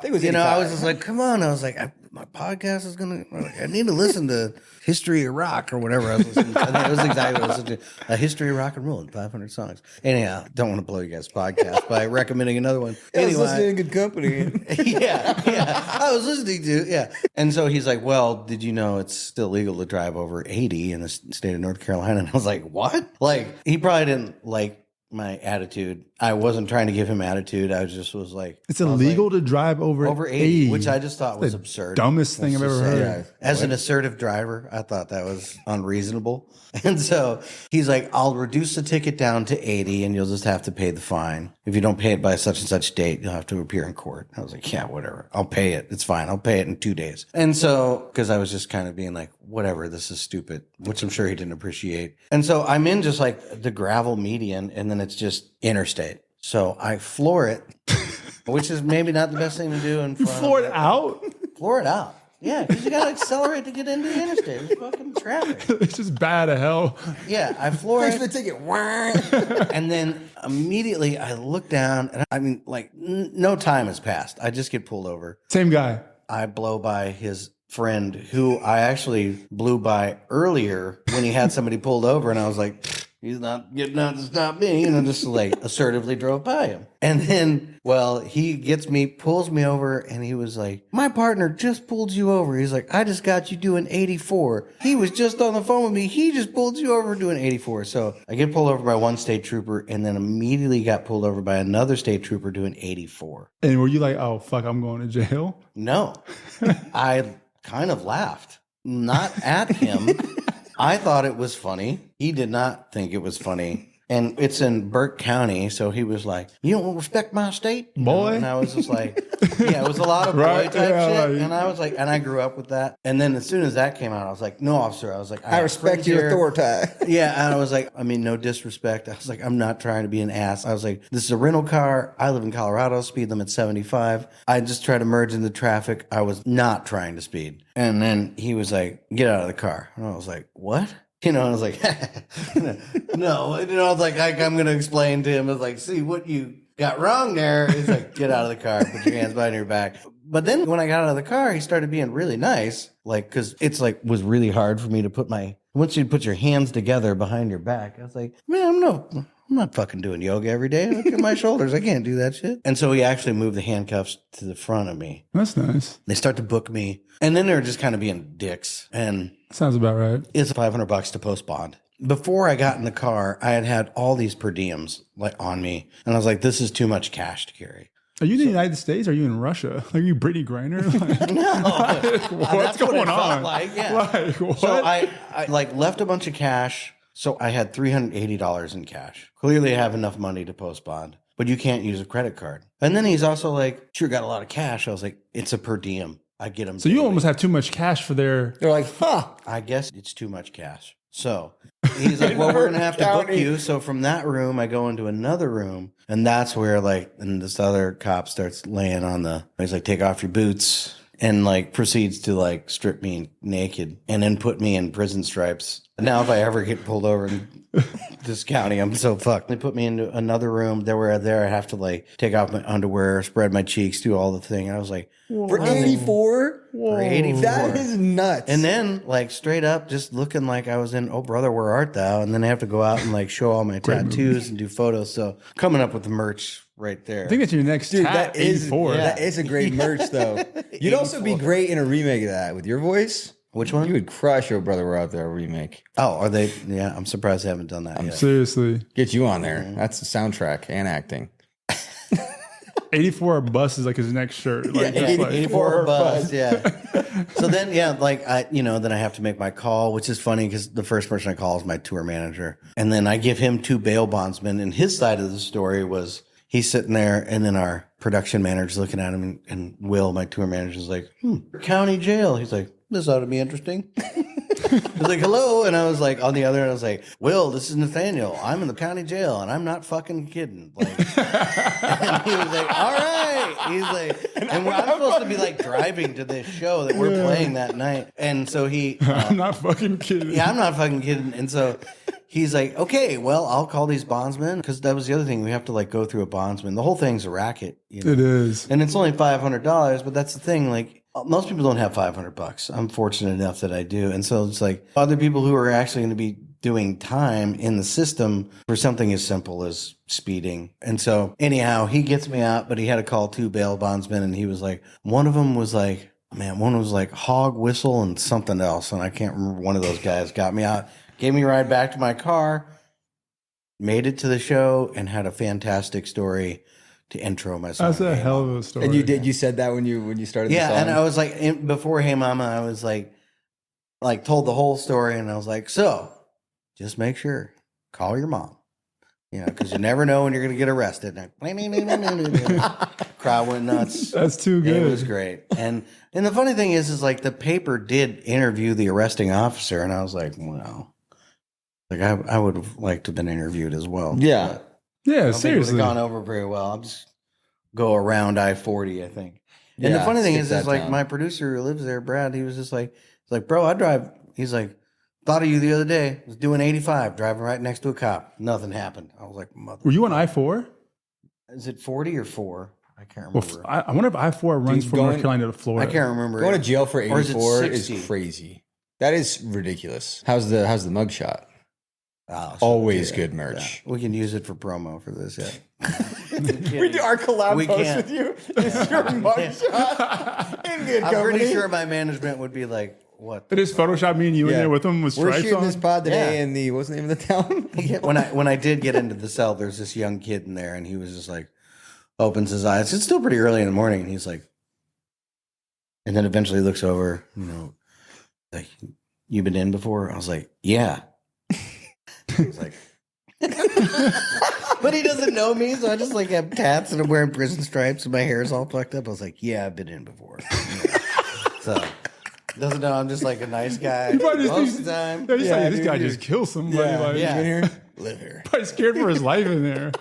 A: it was
C: you know, I was
A: 85.
C: just like, come on. I was like, my podcast is going to, I need to listen to History of Rock or whatever I was listening to. I think it was exactly what I was listening to. A History of Rock and Roll and 500 songs. Anyhow, don't want to blow you guys' podcast by recommending another one.
A: I was
C: Anyway,
A: listening to good company.
C: yeah. I was listening to, yeah. And so he's like, well, did you know it's still legal to drive over 80 in the state of North Carolina? And I was like, what? Like, he probably didn't like my attitude. I wasn't trying to give him attitude. I just was like,
B: It's illegal to drive over
C: 80, which I just thought was absurd.
B: Dumbest thing I've ever heard.
C: Yeah. As an assertive driver, I thought that was unreasonable. And so he's like, I'll reduce the ticket down to 80 and you'll just have to pay the fine. If you don't pay it by such and such date, you'll have to appear in court. I was like, yeah, whatever. I'll pay it. It's fine. I'll pay it in 2 days. And so, because I was just kind of being like, whatever, this is stupid, which I'm sure he didn't appreciate. And so I'm in just like the gravel median and then it's just interstate. So I floor it, which is maybe not the best thing to do.
B: You floor it out?
C: Floor it out. Yeah, because you got to accelerate to get into the interstate. It's fucking traffic.
B: It's just bad as hell.
C: Yeah, I floor
A: Thanks for
C: it.
A: the ticket.
C: And then immediately I look down, and I mean, like, no time has passed. I just get pulled over.
B: Same guy.
C: I blow by his friend, who I actually blew by earlier when he had somebody pulled over, and I was like, he's not getting out to stop me, and I just like assertively drove by him. And then, well, he gets me, pulls me over, and he was like, my partner just pulled you over. He's like, I just got you doing 84. He was just on the phone with me. He just pulled you over doing 84. So I get pulled over by one state trooper and then immediately got pulled over by another state trooper doing 84.
B: And were you like, oh, fuck, I'm going to jail?
C: No, I kind of laughed, not at him. I thought it was funny. He did not think it was funny. And it's in Burke County, so he was like, you don't respect my state? You
B: Boy.
C: know? And I was just like, yeah, it was a lot of boy
B: Right,
C: type
B: yeah,
C: shit.
B: like-
C: And I was like, and I grew up with that. And then as soon as that came out, I was like, no, officer. I was like,
A: I
C: have
A: respect
C: friends
A: your
C: here.
A: authority.
C: Yeah, and I was like, I mean, no disrespect. I was like, I'm not trying to be an ass. I was like, this is a rental car. I live in Colorado. Speed limit 75. I just try to merge into traffic. I was not trying to speed. And then he was like, get out of the car. And I was like, what? You know, I was like, no. You know, I was like, I'm going to explain to him. I was like, see, what you got wrong there is like, get out of the car, put your hands behind your back. But then when I got out of the car, he started being really nice. Like, cause it's like, was really hard for me to put once you put your hands together behind your back, I was like, man, I'm not fucking doing yoga every day. Look at my shoulders. I can't do that shit. And so he actually moved the handcuffs to the front of me.
B: That's nice.
C: They start to book me. And then they're just kind of being dicks. And
B: Sounds about right.
C: it's $500 to post bond. Before I got in the car, I had all these per diems like on me. And I was like, this is too much cash to carry.
B: Are you in the United States? Or are you in Russia? Are you Brittany Griner? Like,
C: No.
B: what's
C: That's what it
B: going
C: felt
B: on?
C: like, yeah.
B: Like, what?
C: So I like left a bunch of cash. So I had $380 in cash. Clearly I have enough money to post bond, but you can't use a credit card. And then he's also like, sure, got a lot of cash. I was like, it's a per diem. I get them.
B: So you almost have too much cash for their.
A: They're like, huh.
C: I guess it's too much cash. So he's like, well, we're going to have to book you. So from that room, I go into another room. And that's where like, and this other cop starts laying on he's like, take off your boots, and like proceeds to like strip me naked and then put me in prison stripes. Now, if I ever get pulled over in this county, I'm so fucked. They put me into another room. I have to like take off my underwear, spread my cheeks, do all the thing. I was like,
A: For 84?
C: for 84.
A: That is nuts.
C: And then, like, straight up, just looking like I was in Oh Brother, Where Art Thou? And then I have to go out and, like, show all my tattoos and do photos. So coming up with the merch right there.
B: I think it's your next
A: Dude,
B: tat,
A: that is
B: 84.
A: that is a great merch though. You'd also be great in a remake of that with your voice.
C: Which one?
A: You would crush Oh Brother, We're Out There remake.
C: Oh, are they? Yeah, I'm surprised they haven't done that yet.
B: Seriously.
A: Get you on there. That's the soundtrack and acting.
B: 84 bus is like his next shirt. Like,
A: Yeah,
B: just like-
C: 84 buzz, yeah. So then, like then I have to make my call, which is funny because the first person I call is my tour manager. And then I give him 2 bail bondsmen. And his side of the story was he's sitting there and then our production manager's looking at him and Will, my tour manager, is like, county jail. He's like, this ought to be interesting. I was like, hello. And I was like, on the other end, I was like, Will, this is Nathaniel. I'm in the county jail and I'm not fucking kidding. Like, and he was like, all right. He's like, and I'm supposed to be like driving to this show that we're playing that night. And so
B: I'm not fucking kidding.
C: yeah, I'm not fucking kidding. And so he's like, okay, well, I'll call these bondsmen. Because that was the other thing. We have to like go through a bondsman. The whole thing's a racket. You know?
B: It is.
C: And it's only $500, but that's the thing. Like, most people don't have $500. I'm fortunate enough that I do. And so it's like other people who are actually going to be doing time in the system for something as simple as speeding. And so anyhow, he gets me out, but he had to call 2 bail bondsmen. And he was like, one was like hog whistle and something else. And I can't remember. One of those guys got me out, gave me a ride back to my car, made it to the show, and had a fantastic story to intro my song.
B: That's a hell of a story.
A: And you said that when you started the song?
C: And I was like, before Hey Mama, I was like told the whole story, and I was like, so just make sure, call your mom, because you never know when you're going to get arrested. And crowd went nuts.
B: That's too good.
C: It was great. And the funny thing is like the paper did interview the arresting officer, and I was like, wow, like I would have liked to have been interviewed as well.
A: Yeah.
C: But
B: Yeah,
C: I don't think it
B: seriously.
C: would have gone over very well. I'll just go around I-40, I think. And
A: Yeah,
C: the funny thing
A: skip
C: is
A: that
C: like
A: town.
C: my producer who lives there, Brad, he was just like, he's like, bro, I drive. He's like, thought of you the other day. Was doing 85, driving right next to a cop. Nothing happened. I was like, mother.
B: Were you on I-4?
C: Is it 40 or 4? I can't
B: Well,
C: remember.
B: I wonder if I-4 runs
A: Dude,
B: from North
A: going-
B: Carolina to
C: I
B: Florida.
C: can't remember.
A: Going to jail for
C: Or is it
A: 84 is
C: 60?
A: crazy. That is ridiculous. How's the mugshot?
C: Oh, so
A: Always
C: yeah,
A: good merch.
C: yeah. We can use it for promo for this. Yeah.
A: We do our collab
C: We
A: post
C: can't.
A: with you. Is your mugshot in good
C: I'm
A: company?
C: pretty sure my management would be like, what?
B: It is Photoshop me and you in there with them with
A: We're
B: stripes
A: shooting
B: on.
A: this pod today
C: Yeah.
A: in the what's the name of the town?
C: Yeah, when I did get into the cell, there's this young kid in there, and he was just like, opens his eyes. It's still pretty early in the morning, and he's like, and then eventually looks over, like, you been in before? I was like, yeah. He's like, but he doesn't know me, so I just like have tats and I'm wearing prison stripes and my hair is all fucked up. I was like, yeah, I've been in before. So doesn't know I'm just like a nice guy
B: probably just
C: most
B: thinks-
C: of the time.
B: Yeah, he's like, this
A: dude,
B: guy
A: dude.
B: just killed somebody.
A: Yeah,
B: like,
C: yeah.
A: You in here? Live here.
B: Probably scared for his life in there.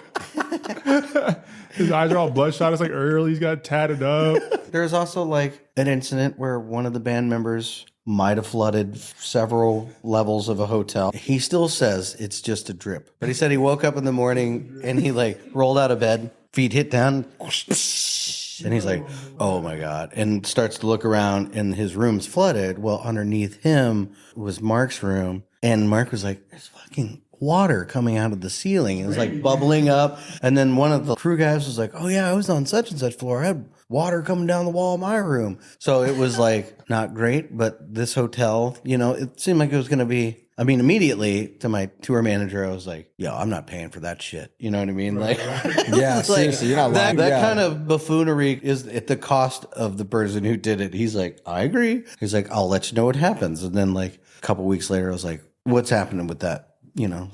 B: His eyes are all bloodshot. It's like early. He's got tatted up.
C: There's also like an incident where one of the band members might have flooded several levels of a hotel. He still says it's just a drip. But he said he woke up in the morning and he like rolled out of bed, feet hit down, and he's like, oh my God. And starts to look around and his room's flooded. Well, underneath him was Mark's room. And Mark was like, there's fucking water coming out of the ceiling. It was like bubbling up. And then one of the crew guys was like, oh yeah, I was on such and such floor. I had water coming down the wall of my room. So it was like not great, but this hotel, it seemed like it was going to be, immediately to my tour manager, I was like, yo, I'm not paying for that shit. You know what I mean? Like,
A: Yeah,
C: it's like,
A: seriously, you're not lying.
C: that
A: Yeah.
C: kind of buffoonery is at the cost of the person who did it. He's like, I agree. He's like, I'll let you know what happens. And then like a couple weeks later, I was like, what's happening with that?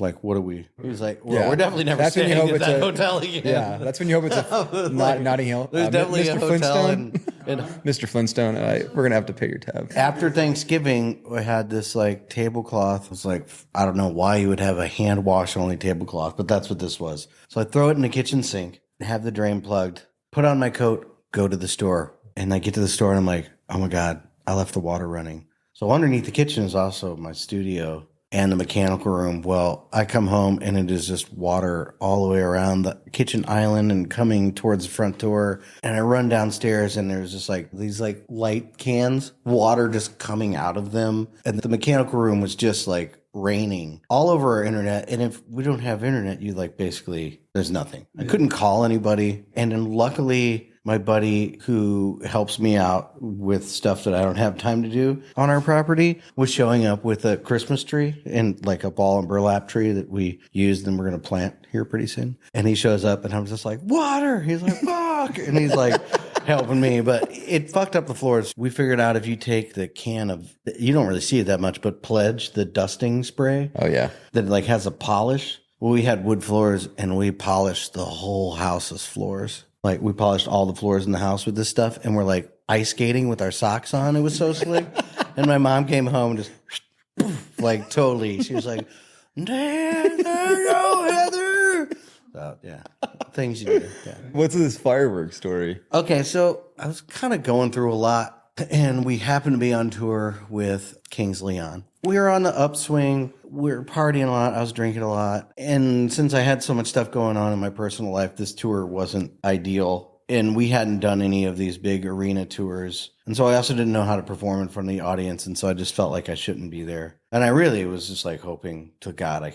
C: Like, what are we? He's like, well,
A: Yeah.
C: we're definitely never
A: That's when you
C: staying
A: hope
C: at
A: it's
C: that
A: a-
C: hotel again.
A: Yeah, that's when you hope it's a Notting Hill.
C: There's definitely
A: Mr.
C: a hotel
A: Flintstone. Mr. Flintstone, we're gonna have to pay your tab.
C: After Thanksgiving, we had this like tablecloth. It was like, I don't know why you would have a hand wash only tablecloth, but that's what this was. So I throw it in the kitchen sink, have the drain plugged, put on my coat, go to the store. And I get to the store and I'm like, oh my God, I left the water running. So underneath the kitchen is also my studio. and the mechanical room. Well, I come home and it is just water all the way around the kitchen island and coming towards the front door. And I run downstairs and there's just like these like light cans, water just coming out of them. And the mechanical room was just like raining all over our internet. And if we don't have internet, you like basically, there's nothing. I couldn't call anybody. And then luckily, my buddy who helps me out with stuff that I don't have time to do on our property was showing up with a Christmas tree and like a ball and burlap tree that we used and we're going to plant here pretty soon. And he shows up and I'm just like, water. He's like, fuck. And he's like helping me, but it fucked up the floors. We figured out if you take the can of, you don't really see it that much, but Pledge, the dusting spray.
A: Oh, yeah.
C: That like has a polish. Well, we had wood floors and we polished the whole house's floors. Like we polished all the floors in the house with this stuff and we're like ice skating with our socks on. It was so slick. And my mom came home and just like totally. She was like, there you go, Heather. So yeah, things you do. Yeah.
A: What's this fireworks story?
C: Okay, so I was kind of going through a lot and we happened to be on tour with Kings Leon. We were on the upswing. We were partying a lot. I was drinking a lot. And since I had so much stuff going on in my personal life, this tour wasn't ideal. And we hadn't done any of these big arena tours. And so I also didn't know how to perform in front of the audience. And so I just felt like I shouldn't be there. And I really was just like hoping to God I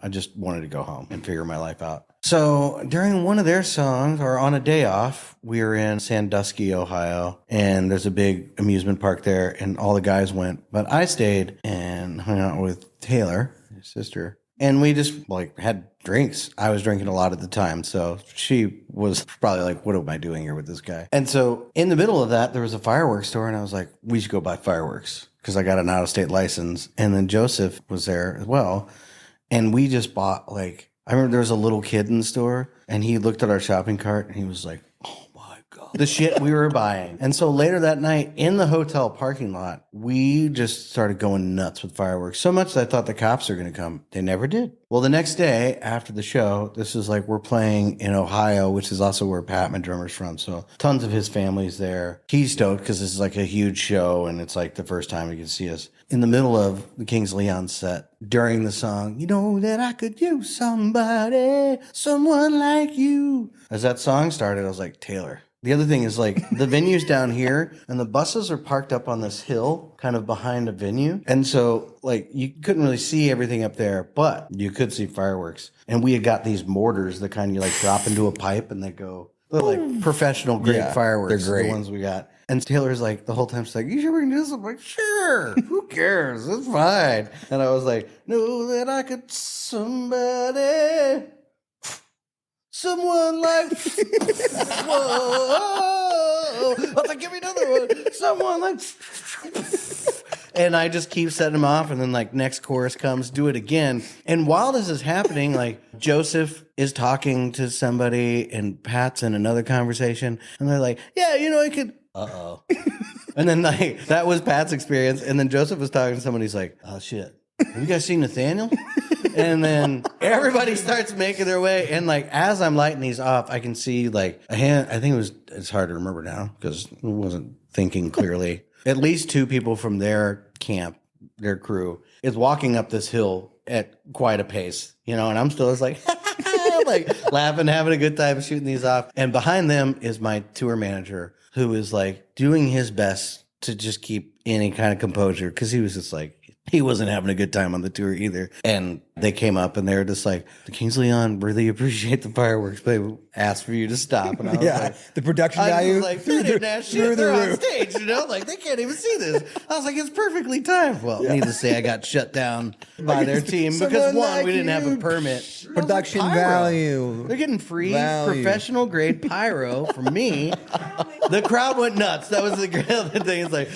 C: just wanted to go home and figure my life out. So during one of their songs, or on a day off, we were in Sandusky, Ohio, and there's a big amusement park there, and all the guys went, but I stayed and hung out with Taylor, his sister, and we just like had drinks. I was drinking a lot at the time, so she was probably like, what am I doing here with this guy? And so in the middle of that, there was a fireworks store, and I was like, we should go buy fireworks, because I got an out-of-state license, and then Joseph was there as well, and we just bought like, I remember there was a little kid in the store and he looked at our shopping cart and he was like, oh my God, the shit we were buying. And so later that night in the hotel parking lot, we just started going nuts with fireworks. So much that I thought the cops were going to come. They never did. Well, the next day after the show, this is like we're playing in Ohio, which is also where Pat, my drummer's from. So tons of his family's there. He's stoked because this is like a huge show and it's like the first time he can see us. In the middle of the Kings Leon set, during the song, you know that I could use somebody, someone like you. As that song started, I was like, Taylor. The other thing is like the venue's down here and the buses are parked up on this hill kind of behind a venue. And so like you couldn't really see everything up there, but you could see fireworks. And we had got these mortars that kind of you like drop into a pipe and they go, they're like professional grade fireworks.
A: They're great.
C: The ones we got. And Taylor's like, the whole time she's like, you should bring this. I'm like, sure. Who cares? It's fine. And I was like, know that I could somebody, someone like, whoa. I was like, give me another one. Someone like, and I just keep setting them off. And then like next chorus comes, do it again. And while this is happening, like Joseph is talking to somebody and Pat's in another conversation. And they're like, yeah, you know, I could. Uh-oh. And then like that was Pat's experience. And then Joseph was talking to somebody. He's like, oh shit. Have you guys seen Nathaniel? And then everybody starts making their way. And like as I'm lighting these off, I can see like a hand. I think it's hard to remember now because I wasn't thinking clearly. At least two people from their camp, their crew, is walking up this hill at quite a pace, you know, and I'm still just like like laughing, having a good time shooting these off. And behind them is my tour manager, who is like doing his best to just keep any kind of composure because he was just like, he wasn't having a good time on the tour either. And they came up and they were just like, the Kings Leon really appreciate the fireworks, but they asked for you to stop. And I was like,
A: the production
C: I
A: value
C: was like,
A: through
C: through
A: the
C: they're on
A: roof.
C: stage, you know, like they can't even see this. I was like, it's perfectly timed. Well, needless to say, I got shut down by their team because
A: Someone
C: one,
A: like
C: we didn't have a
A: you.
C: permit.
A: Production
C: Pyro.
A: value.
C: They're getting free
A: Value.
C: professional grade pyro from me. The crowd went nuts. That was the other thing. It's like,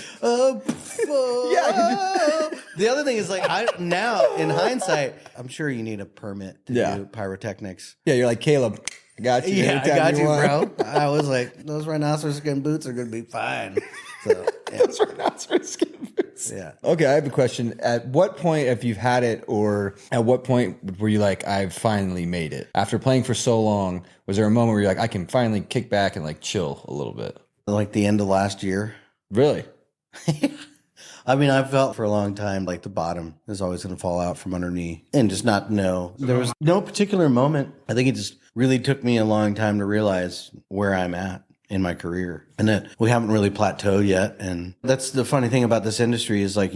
C: The other thing is like, now in hindsight, I'm sure you need a permit to do pyrotechnics.
A: Yeah, you're like, Caleb, I got you.
C: Yeah, I
A: anytime
C: got you,
A: want.
C: bro. I was like, those rhinoceros skin boots are going to be fine. So, yeah.
A: Those rhinoceros skin boots.
C: Yeah.
A: Okay, I have a question. At what point, if you've had it, or at what point were you like, I've finally made it? After playing for so long, was there a moment where you're like, I can finally kick back and like chill a little bit?
C: Like the end of last year.
A: Really?
C: I mean, I felt for a long time like the bottom is always going to fall out from underneath and just not know. There was no particular moment. I think it just really took me a long time to realize where I'm at in my career and that we haven't really plateaued yet. And that's the funny thing about this industry is like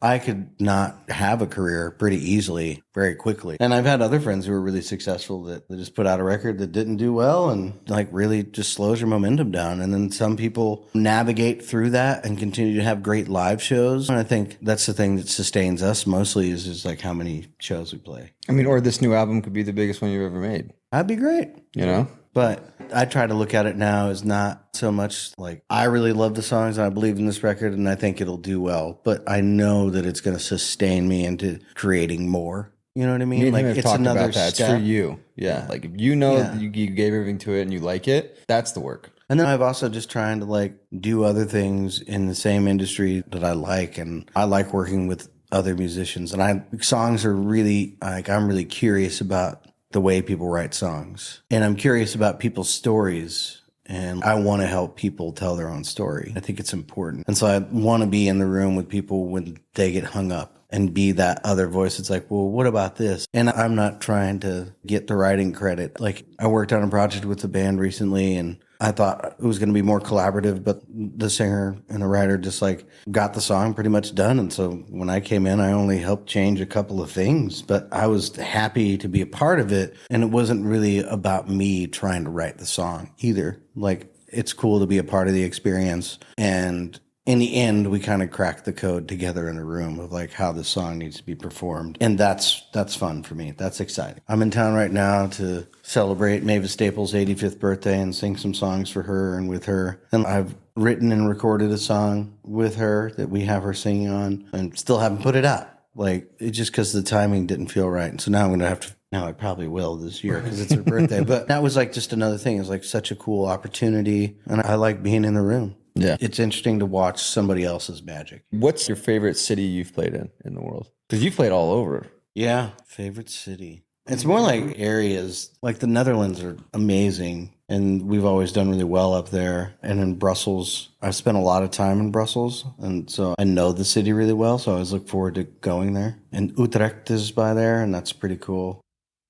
C: I could not have a career pretty easily, very quickly. And I've had other friends who were really successful that just put out a record that didn't do well and like really just slows your momentum down. And then some people navigate through that and continue to have great live shows. And I think that's the thing that sustains us mostly is like how many shows we play.
A: I mean, or this new album could be the biggest one you've ever made.
C: That'd be great.
A: You know?
C: But I try to look at it now as not so much like I really love the songs and I believe in this record and I think it'll do well, but I know that it's going to sustain me into creating more. You know what I mean?
A: Me and
C: like
A: him have
C: it's
A: talked
C: another
A: about that.
C: step.
A: It's for you. Yeah. Like if you know that you gave everything to it and you like it, that's the work.
C: And then I've also just trying to like do other things in the same industry that I like, and I like working with other musicians. And songs are really like I'm really curious about the way people write songs. And I'm curious about people's stories. And I want to help people tell their own story. I think it's important. And so I want to be in the room with people when they get hung up and be that other voice. It's like, well, what about this? And I'm not trying to get the writing credit. Like I worked on a project with the band recently and I thought it was going to be more collaborative, but the singer and the writer just like got the song pretty much done. And so when I came in, I only helped change a couple of things, but I was happy to be a part of it. And it wasn't really about me trying to write the song either. Like it's cool to be a part of the experience. And in the end, we kind of cracked the code together in a room of like how the song needs to be performed. And that's fun for me. That's exciting. I'm in town right now to celebrate Mavis Staples' 85th birthday and sing some songs for her and with her. And I've written and recorded a song with her that we have her singing on and still haven't put it out. Like it's just because the timing didn't feel right. And so now I'm going to have to, now I probably will this year because it's her birthday. But that was like just another thing. It was like such a cool opportunity. And I like being in the room.
A: Yeah.
C: It's interesting to watch somebody else's magic.
A: What's your favorite city you've played in the world? Because you've played all over.
C: Yeah. Favorite city. It's more like areas. Like the Netherlands are amazing. And we've always done really well up there. And in Brussels, I've spent a lot of time in Brussels. And so I know the city really well. So I always look forward to going there. And Utrecht is by there. And that's pretty cool.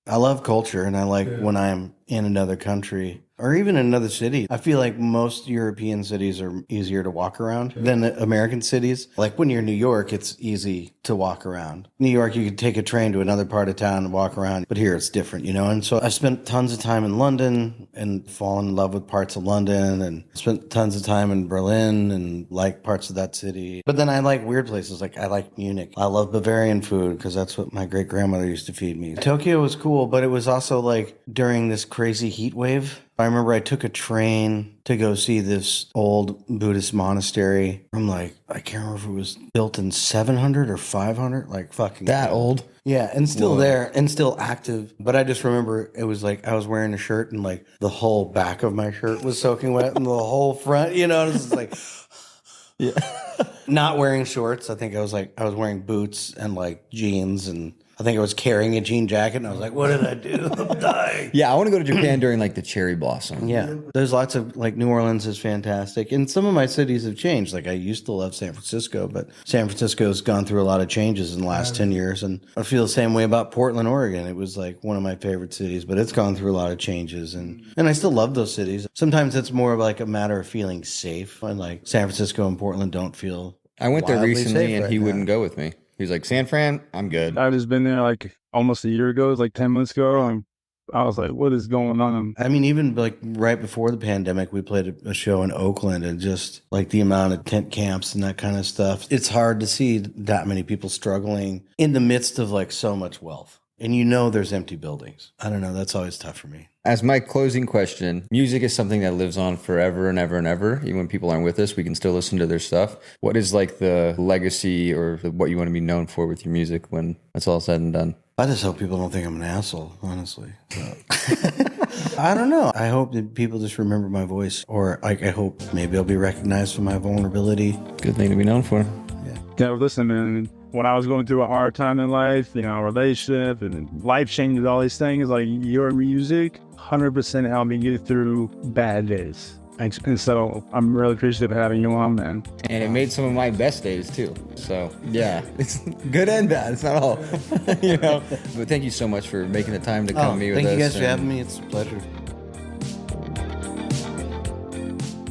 C: I love culture. And I like when I'm in another country or even another city. I feel like most European cities are easier to walk around than the American cities. Like when you're in New York, it's easy to walk around. New York, you could take a train to another part of town and walk around, but here it's different, you know? And so I spent tons of time in London and fallen in love with parts of London and spent tons of time in Berlin and like parts of that city. But then I like weird places. Like I like Munich. I love Bavarian food because that's what my great grandmother used to feed me. Tokyo was cool, but it was also like during this crazy heat wave. I remember I took a train to go see this old Buddhist monastery. I'm like, I can't remember if it was built in 700 or 500, like fucking
A: That old?
C: Yeah, and still there and still active. But I just remember it was like I was wearing a shirt and like the whole back of my shirt was soaking wet and the whole front, you know, this is like
A: Yeah.
C: not wearing shorts. I think I was wearing boots and like jeans and I think I was carrying a jean jacket and I was like, what did I do? I'm dying.
A: Yeah, I want to go to Japan during like the cherry blossom.
C: Yeah, there's lots of like New Orleans is fantastic. And some of my cities have changed. Like I used to love San Francisco, but San Francisco's gone through a lot of changes in the last 10 years. And I feel the same way about Portland, Oregon. It was like one of my favorite cities, but it's gone through a lot of changes. And I still love those cities. Sometimes it's more of like a matter of feeling safe. And like San Francisco and Portland don't feel
A: I went there
C: wildly
A: recently
C: safe
A: and
C: right
A: he
C: now.
A: wouldn't go with me. He's like, San Fran, I'm good.
D: I've just been there like almost a year ago. It was like 10 months ago. And I was like, what is going on?
C: I mean, even like right before the pandemic, we played a show in Oakland and just like the amount of tent camps and that kind of stuff. It's hard to see that many people struggling in the midst of like so much wealth. And you know there's empty buildings. I don't know. That's always tough for me.
A: As my closing question, music is something that lives on forever and ever and ever. Even when people aren't with us, we can still listen to their stuff. What is like the legacy or what you want to be known for with your music when it's all said and done?
C: I just hope people don't think I'm an asshole, honestly. So. I don't know. I hope that people just remember my voice, or like I hope maybe I'll be recognized for my vulnerability.
A: Good thing to be known for.
D: Yeah, listen, man. When I was going through a hard time in life, you know, relationship and life changes, all these things, like your music, 100% helped me get through bad days. And so I'm really appreciative of having you on, man.
A: And it made some of my best days too. So yeah, it's good and bad. It's not all, you know. But thank you so much for making the time to come meet with us.
C: Thank you guys for having me. It's a pleasure.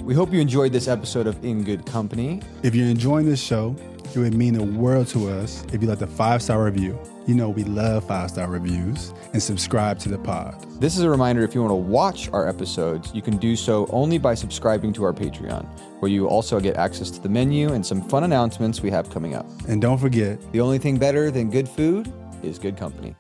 A: We hope you enjoyed this episode of In Good Company.
B: If you're enjoying this show, it would mean the world to us if you left a 5-star review. You know we love 5-star reviews, and subscribe to the pod.
A: This is a reminder, if you want to watch our episodes, you can do so only by subscribing to our Patreon, where you also get access to the menu and some fun announcements we have coming up.
B: And don't forget,
A: The only thing better than good food is good company.